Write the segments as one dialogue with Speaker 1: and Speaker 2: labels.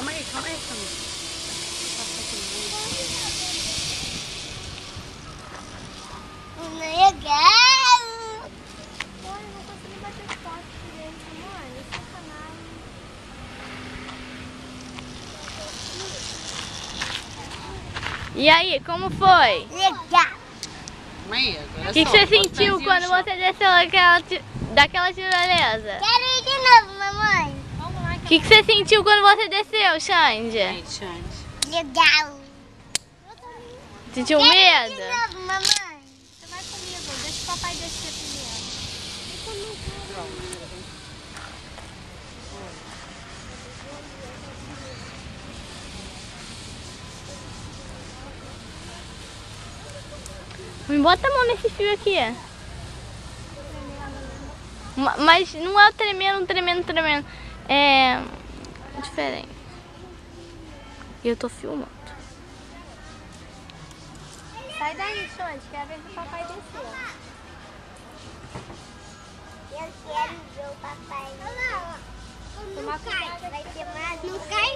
Speaker 1: Calma aí, calma.
Speaker 2: Legal! Olha, não consegui bater foto direito, mano. É sacanagem.
Speaker 3: E aí, como foi?
Speaker 2: Legal!
Speaker 3: O que você sentiu quando você desceu daquela tirolesa?
Speaker 2: Quero ir de novo, mamãe. Vamos lá.
Speaker 3: O que você sentiu quando você desceu, Xande?
Speaker 2: Legal!
Speaker 3: Sentiu
Speaker 2: Quero ir
Speaker 3: medo?
Speaker 2: de novo, mamãe. Você vai comigo. Deixa o papai descer primeiro.
Speaker 3: Me bota a mão nesse fio aqui. Mas não é tremendo. É diferente. E eu tô filmando.
Speaker 2: Sai daí, Xande. Quero ver se o papai desceu. Eu quero ver o papai. Toma cuidado, vai ter mais. Não cai?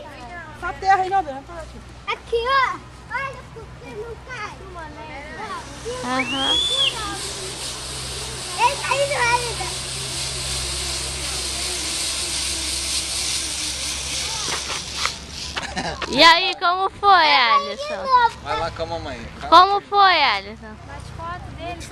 Speaker 1: Só terra aí lá dentro.
Speaker 2: Aqui, ó. Olha porque não cai.
Speaker 3: Aham.
Speaker 2: Ele tá indo ainda.
Speaker 3: E aí, como foi, Alisson?
Speaker 4: Vai lá com a mamãe.
Speaker 3: Como foi, Alisson?
Speaker 2: As fotos dele.